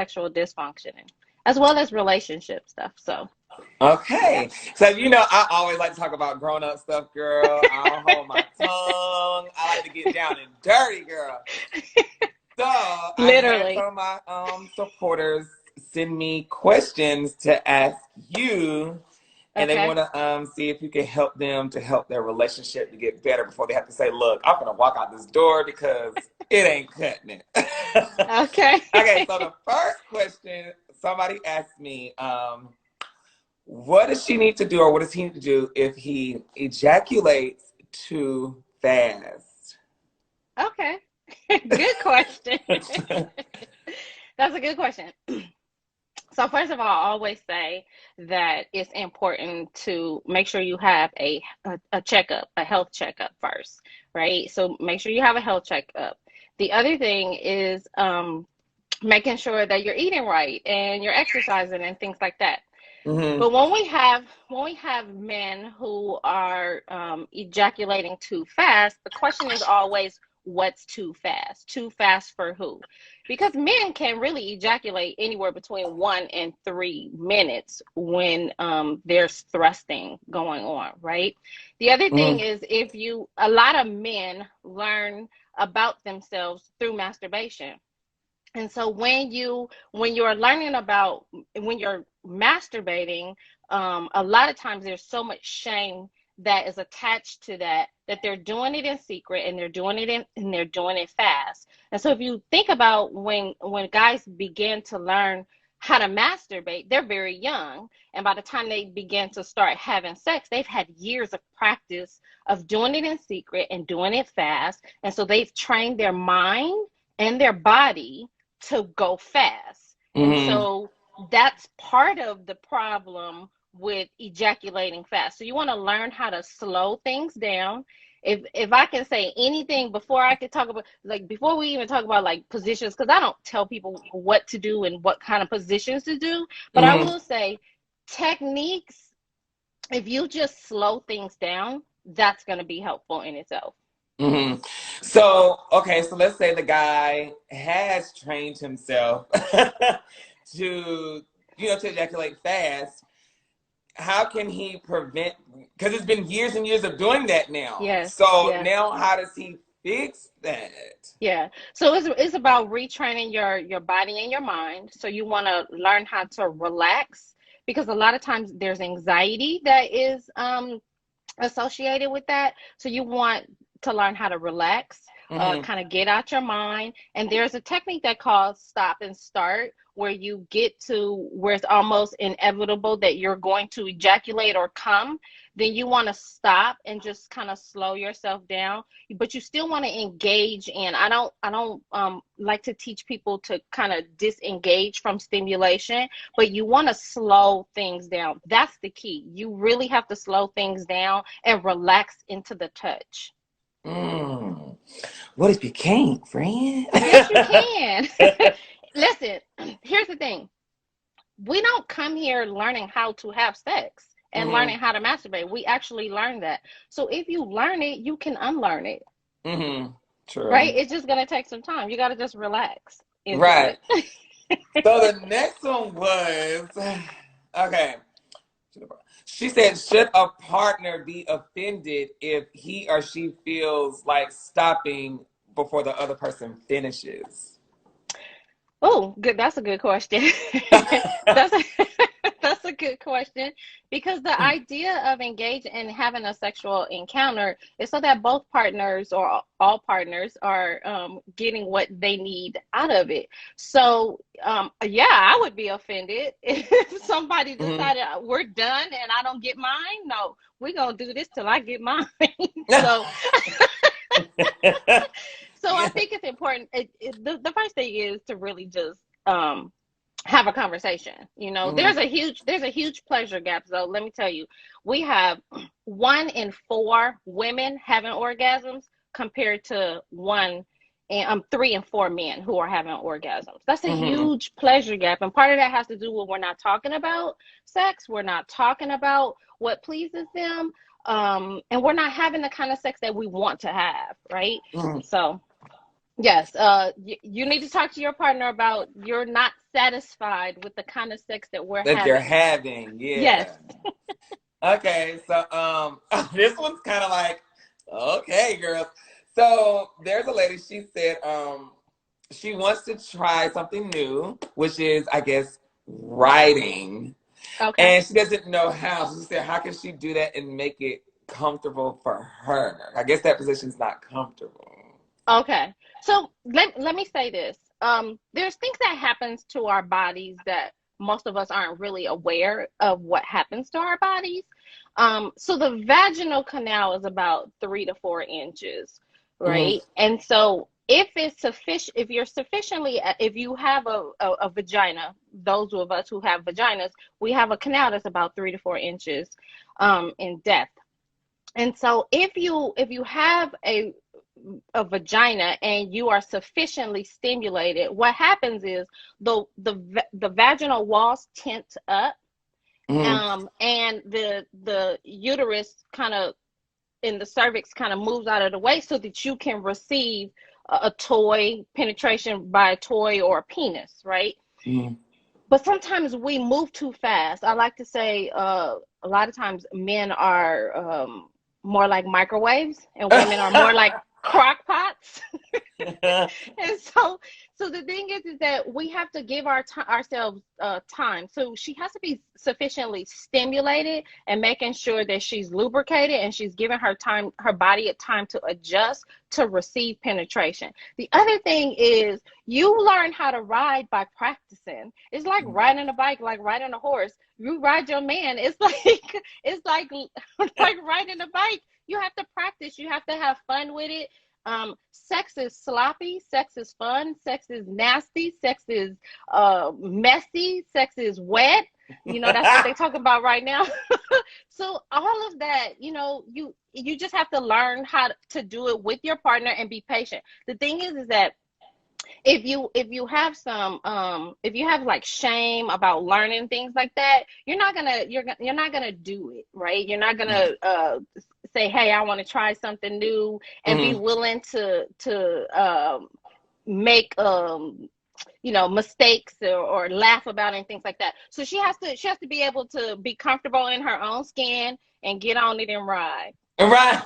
sexual dysfunction, as well as relationship stuff. So, yeah. Okay. So, I always like to talk about grown up stuff, girl. I don't hold my tongue. I like to get down and dirty, girl. So, I had Literally. some of my supporters send me questions to ask you, and they Okay. want to see if you can help them to help their relationship to get better before they have to say, "Look, I'm gonna walk out this door because it ain't cutting it." Okay. Okay, so the first question somebody asked me, what does she need to do, or what does he need to do if he ejaculates too fast? Okay. Good question. That's a good question. So first of all, I always say that it's important to make sure you have a checkup, a health checkup first, right? So make sure you have a health checkup. The other thing is making sure that you're eating right and you're exercising and things like that. Hmm. But when we have men who are ejaculating too fast, the question is always what's too fast? Too fast for who? Because men can really ejaculate anywhere between 1 and 3 minutes when there's thrusting going on, right? The other thing Hmm. is a lot of men learn about themselves through masturbation. And so when you're learning about when you're masturbating, a lot of times there's so much shame that is attached to that they're doing it in secret, and they're doing it fast. And so if you think about when guys begin to learn how to masturbate, they're very young, and by the time they begin to start having sex, they've had years of practice of doing it in secret and doing it fast. And so they've trained their mind and their body to go fast. And Hmm. so that's part of the problem with ejaculating fast. So you want to learn how to slow things down. If I can say anything before I could talk about, like, before we even talk about like positions, because I don't tell people what to do and what kind of positions to do, but I Hmm. will say techniques, if you just slow things down, that's going to be helpful in itself. Hmm. So, okay, so let's say the guy has trained himself to, to ejaculate fast. How can he prevent, because it's been years and years of doing that now. Yes, So yes. now how does he fix that? Yeah. So it's about retraining your body and your mind. So you want to learn how to relax, because a lot of times there's anxiety that is associated with that. So you want to learn how to relax, Hmm. kind of get out your mind. And there's a technique that calls stop and start, where you get to where it's almost inevitable that you're going to ejaculate or come. Then you want to stop and just kind of slow yourself down, but you still want to engage in. I don't like to teach people to kind of disengage from stimulation, but you want to slow things down. That's the key. You really have to slow things down and relax into the touch. Mm. What if you can't, friend? Yes, you can. Listen, here's the thing. We don't come here learning how to have sex and Hmm. learning how to masturbate. We actually learn that. So if you learn it, you can unlearn it, Hmm. right? True. It's just going to take some time. You got to just relax into Right. it. So the next one was, okay. She said, should a partner be offended if he or she feels like stopping before the other person finishes? Oh, good. That's a good question. That's a that's a good question, because the idea of engaging and having a sexual encounter is so that both partners, or all partners, are getting what they need out of it. So, yeah, I would be offended if somebody Mhm. decided we're done and I don't get mine. No, we're gonna do this till I get mine. So, so I think it's important. The first thing is to really just have a conversation. Mhm. There's a huge pleasure gap. So let me tell you, we have 1 in 4 women having orgasms compared to 3 and 4 men who are having orgasms. That's a Mhm. huge pleasure gap, and part of that has to do with we're not talking about sex. We're not talking about what pleases them, and we're not having the kind of sex that we want to have, right? Mhm. So Yes, you need to talk to your partner about you're not satisfied with the kind of sex that we're That they're having. having. Yes. Yeah. Okay, so this one's kind of like, okay, girls. So there's a lady, she said she wants to try something new, which is, I guess, writing. Okay. And she doesn't know how. So she said, how can she do that and make it comfortable for her? I guess that position's not comfortable. Okay. So let me say this. There's things that happens to our bodies that most of us aren't really aware of what happens to our bodies. So the vaginal canal is about 3 to 4 inches, Mm-hmm. right? And so if it's sufficient, if you're sufficiently, if you have a vagina, those of us who have vaginas, we have a canal that's about 3 to 4 inches in depth. And so if you have a vagina and you are sufficiently stimulated, what happens is the vaginal walls tint up, Mm-hmm. and the uterus kind of in the cervix kind of moves out of the way so that you can receive a toy penetration by a toy or a penis, right? Mm-hmm. But sometimes we move too fast. I like to say a lot of times men are more like microwaves and women are more like crock pots. And so the thing is that we have to give ourselves time. So she has to be sufficiently stimulated and making sure that she's lubricated and she's giving her body a time to adjust to receive penetration. The other thing is you learn how to ride by practicing. It's like riding a bike, like riding a horse. You ride your man. It's like it's like riding a bike. You have to practice. You have to have fun with it. Sex is sloppy, sex is fun, sex is nasty, sex is messy, sex is wet. That's what they talk about right now. So all of that, you just have to learn how to do it with your partner and be patient. The thing is that if you have if you have like shame about learning things like that, you're not gonna do it, right? You're not gonna say, hey, I want to try something new, and be Mm-hmm. willing to make mistakes, or laugh about it and things like that. So she has to be able to be comfortable in her own skin and get on it and ride. Right.